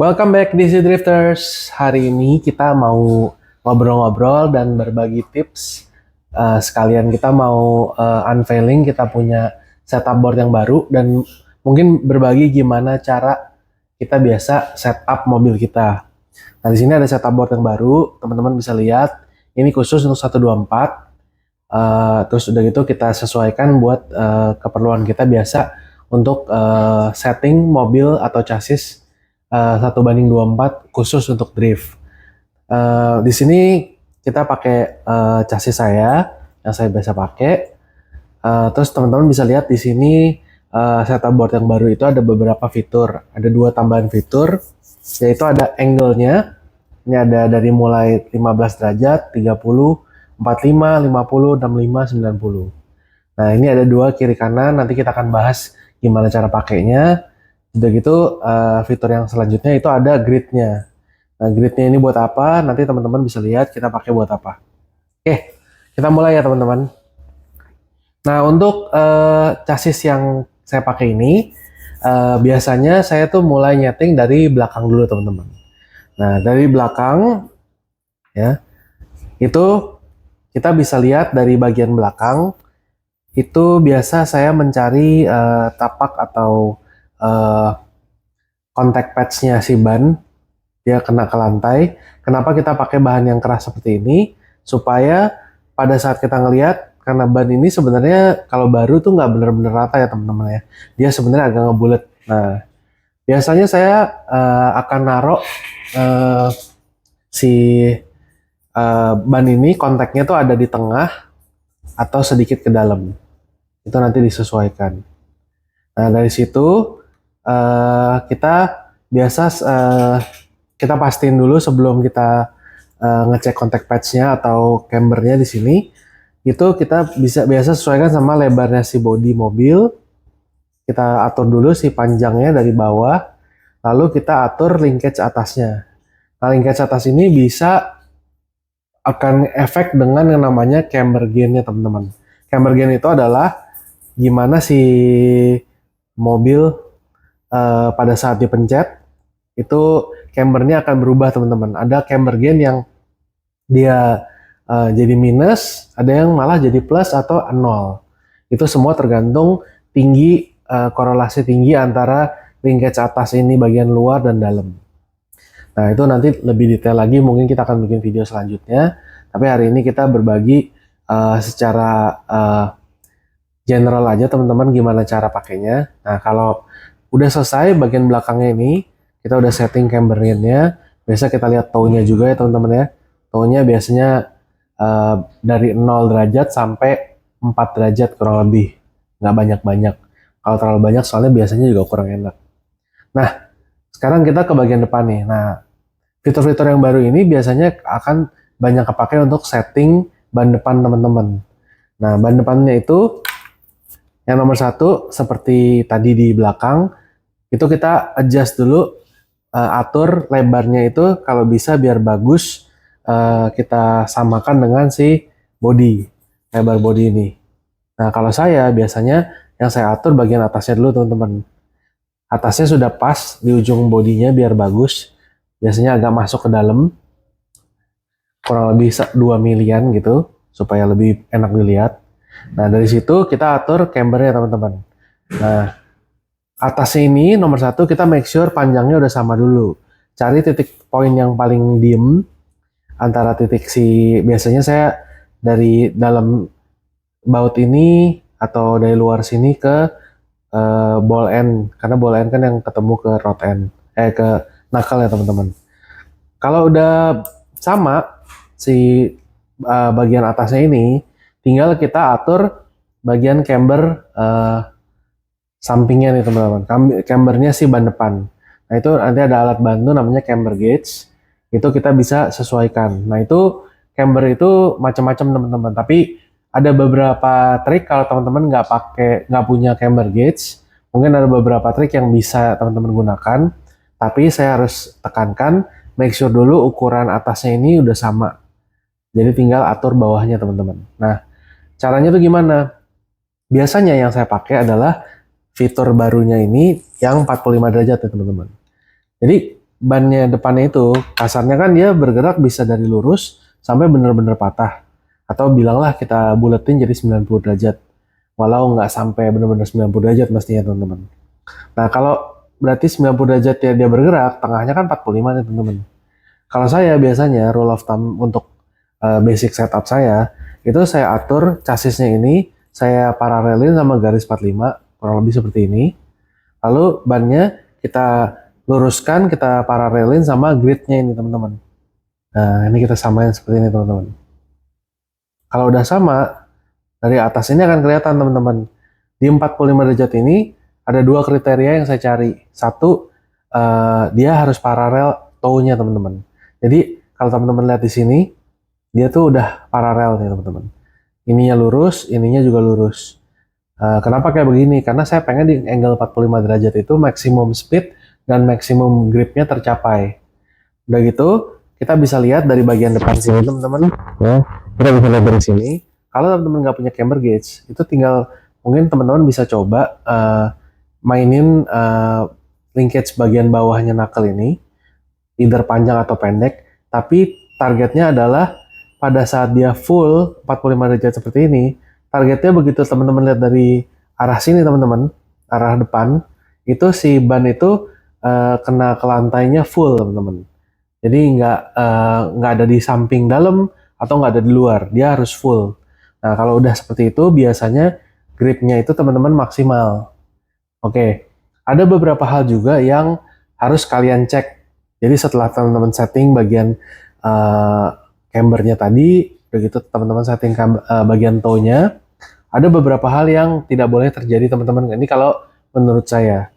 Welcome back DC Drifters. Hari ini kita mau ngobrol-ngobrol dan berbagi tips. Sekalian kita mau unveiling kita punya setup board yang baru dan mungkin berbagi gimana cara kita biasa setup mobil kita. Nah, di sini ada setup board yang baru, teman-teman bisa lihat. Ini khusus untuk 124. Terus udah gitu kita sesuaikan buat keperluan kita biasa untuk setting mobil atau chassis 1:24 khusus untuk drift. Di sini kita pakai chassis saya yang saya biasa pakai. Terus teman-teman bisa lihat di sini setup board yang baru itu ada beberapa fitur. Ada 2 tambahan fitur, yaitu ada angle-nya. Ini ada dari mulai 15 derajat, 30, 45, 50, 65, 90. Nah, ini ada 2 kiri kanan, nanti kita akan bahas gimana cara pakainya. Udah gitu, fitur yang selanjutnya itu ada grid-nya. Nah, grid-nya ini buat apa? Nanti teman-teman bisa lihat kita pakai buat apa. Oke, kita mulai ya teman-teman. Nah, untuk chassis yang saya pakai ini, biasanya saya tuh mulai nyeting dari belakang dulu teman-teman. Nah, dari belakang, ya, itu kita bisa lihat dari bagian belakang, itu biasa saya mencari tapak atau contact patch-nya si ban, dia kena ke lantai. Kenapa kita pakai bahan yang keras seperti ini? Supaya pada saat kita ngelihat, karena ban ini sebenarnya kalau baru tuh nggak bener-bener rata ya teman-teman ya. Dia sebenarnya agak ngebulet. Nah, biasanya saya akan naruh si ban ini kontaknya tuh ada di tengah atau sedikit ke dalam. Itu nanti disesuaikan. Nah, dari situ kita biasa kita pastiin dulu sebelum kita ngecek contact patch-nya atau cambernya di sini. Itu kita biasa sesuaikan sama lebarnya si bodi mobil. Kita atur dulu si panjangnya dari bawah, lalu kita atur linkage atasnya. Nah, linkage atas ini bisa akan efek dengan yang namanya camber gain-nya teman-teman. Camber gain itu adalah gimana si mobil pada saat dipencet itu cambernya akan berubah teman-teman. Ada camber gain yang dia jadi minus, ada yang malah jadi plus atau 0. Itu semua tergantung tinggi korelasi tinggi antara linkage atas ini bagian luar dan dalam. Nah, itu nanti lebih detail lagi mungkin kita akan bikin video selanjutnya. Tapi hari ini kita berbagi secara general aja teman-teman gimana cara pakainya. Nah, kalau udah selesai bagian belakangnya ini, kita udah setting camber-nya. Biasa kita lihat toe-nya juga ya teman-teman ya. Toe-nya biasanya dari 0 derajat sampai 4 derajat kurang lebih. Nggak banyak-banyak. Kalau terlalu banyak soalnya biasanya juga kurang enak. Nah, sekarang kita ke bagian depan nih. Nah, fitur-fitur yang baru ini biasanya akan banyak kepakai untuk setting ban depan teman-teman. Nah, ban depannya itu yang nomor 1 seperti tadi di belakang, itu kita adjust dulu, atur lebarnya itu kalau bisa biar bagus, kita samakan dengan si body, lebar body ini. Nah, kalau saya biasanya yang saya atur bagian atasnya dulu teman-teman. Atasnya sudah pas di ujung bodinya biar bagus. Biasanya agak masuk ke dalam, kurang lebih 2 milian gitu, supaya lebih enak dilihat. Nah, dari situ kita atur cambernya teman-teman. Nah, atasnya ini nomor 1 kita make sure panjangnya udah sama dulu. Cari titik poin yang paling diem antara titik biasanya saya dari dalam baut ini atau dari luar sini ke ball end, karena ball end kan yang ketemu ke rod end, ke knuckle ya teman-teman. Kalau udah sama si bagian atasnya ini, tinggal kita atur bagian camber sampingnya nih teman-teman. Cambernya si ban depan. Nah, itu nanti ada alat bantu namanya camber gauge. Itu kita bisa sesuaikan. Nah, itu camber itu macam-macam teman-teman. Tapi ada beberapa trik kalau teman-teman nggak punya camber gauge, mungkin ada beberapa trik yang bisa teman-teman gunakan. Tapi saya harus tekankan, make sure dulu ukuran atasnya ini udah sama. Jadi tinggal atur bawahnya teman-teman. Nah, caranya tuh gimana? Biasanya yang saya pakai adalah fitur barunya ini yang 45 derajat ya teman-teman. Jadi bannya depannya itu kasarnya kan dia bergerak bisa dari lurus sampai bener-bener patah. Atau bilanglah kita buletin jadi 90 derajat. Walau nggak sampai bener-bener 90 derajat mestinya teman-teman. Nah kalau berarti 90 derajat ya dia bergerak, tengahnya kan 45 nih teman-teman. Kalau saya biasanya rule of thumb untuk basic setup saya, itu saya atur chassisnya ini, saya paralelin sama garis 45, kurang lebih seperti ini. Lalu bannya kita luruskan, kita paralelin sama gridnya ini teman-teman. Nah ini kita samain seperti ini teman-teman. Kalau udah sama, dari atas ini akan kelihatan teman-teman. Di 45 derajat ini ada dua kriteria yang saya cari. Satu, dia harus paralel toe-nya teman-teman. Jadi kalau teman-teman lihat di sini, dia tuh udah paralel nih teman-teman. Ininya lurus, ininya juga lurus. Kenapa kayak begini? Karena saya pengen di angle 45 derajat itu maksimum speed dan maksimum gripnya tercapai. Udah gitu, kita bisa lihat dari bagian depan sini teman-teman. Ya, kita bisa lihat dari sini. Kalau teman-teman nggak punya camber gauge, itu tinggal mungkin teman-teman bisa coba mainin linkage bagian bawahnya knuckle ini, either panjang atau pendek. Tapi targetnya adalah pada saat dia full 45 derajat seperti ini, targetnya begitu teman-teman lihat dari arah sini teman-teman, arah depan, itu si ban itu kena ke lantainya full teman-teman. Jadi nggak ada di samping dalam atau nggak ada di luar, dia harus full. Nah kalau udah seperti itu biasanya gripnya itu teman-teman maksimal. Oke, ada beberapa hal juga yang harus kalian cek. Jadi setelah teman-teman setting bagian cambernya tadi, begitu teman-teman setting bagian toe-nya, ada beberapa hal yang tidak boleh terjadi teman-teman. Ini kalau menurut saya.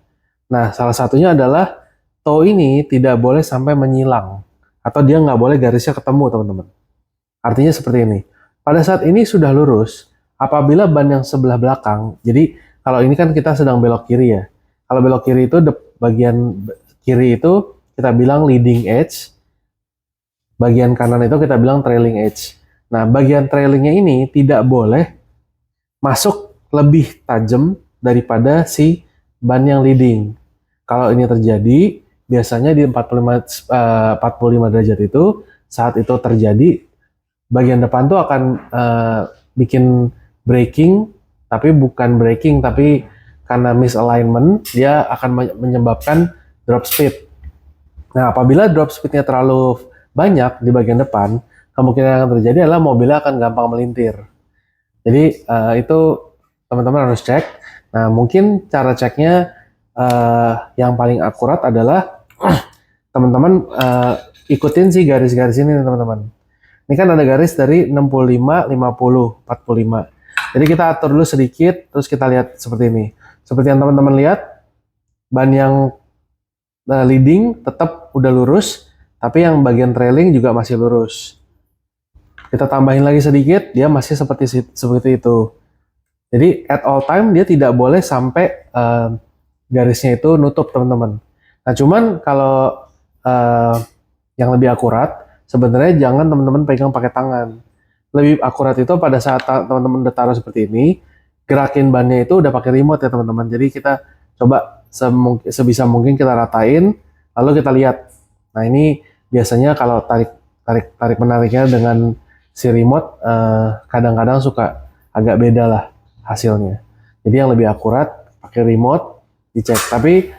Nah, salah satunya adalah toe ini tidak boleh sampai menyilang. Atau dia nggak boleh garisnya ketemu teman-teman. Artinya seperti ini. Pada saat ini sudah lurus, apabila ban yang sebelah belakang, jadi kalau ini kan kita sedang belok kiri ya. Kalau belok kiri itu bagian kiri itu kita bilang leading edge, bagian kanan itu kita bilang trailing edge. Nah, bagian trailingnya ini tidak boleh masuk lebih tajam daripada si ban yang leading. Kalau ini terjadi, biasanya di 45 derajat itu, saat itu terjadi, bagian depan tuh akan bikin braking, tapi bukan braking, tapi karena misalignment, dia akan menyebabkan drop speed. Nah, apabila drop speednya terlalu banyak di bagian depan, kemungkinan yang terjadi adalah mobilnya akan gampang melintir. Jadi itu teman-teman harus cek. Nah, mungkin cara ceknya yang paling akurat adalah teman-teman ikutin sih garis-garis ini teman-teman. Ini kan ada garis dari 65, 50, 45. Jadi kita atur dulu sedikit, terus kita lihat seperti ini. Seperti yang teman-teman lihat, ban yang leading tetap udah lurus, tapi yang bagian trailing juga masih lurus. Kita tambahin lagi sedikit, dia masih seperti itu. Jadi at all time dia tidak boleh sampai garisnya itu nutup teman-teman. Nah cuman kalau yang lebih akurat, sebenarnya jangan teman-teman pegang pakai tangan. Lebih akurat itu pada saat teman-teman udah taruh seperti ini, gerakin bannya itu udah pakai remote ya teman-teman. Jadi kita coba sebisa mungkin kita ratain, lalu kita lihat. Nah ini biasanya kalau tarik menariknya dengan si remote kadang-kadang suka agak beda lah hasilnya. Jadi yang lebih akurat pakai remote dicek. Tapi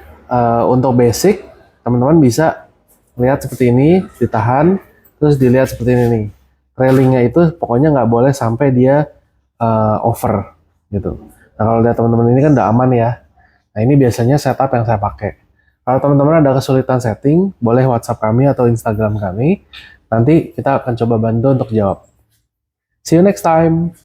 untuk basic teman-teman bisa lihat seperti ini, ditahan, terus dilihat seperti ini nih. Trailingnya itu pokoknya nggak boleh sampai dia over gitu. Nah kalau lihat teman-teman ini kan udah aman ya. Nah ini biasanya setup yang saya pakai. Kalau teman-teman ada kesulitan setting, boleh WhatsApp kami atau Instagram kami. Nanti kita akan coba bantu untuk jawab. See you next time.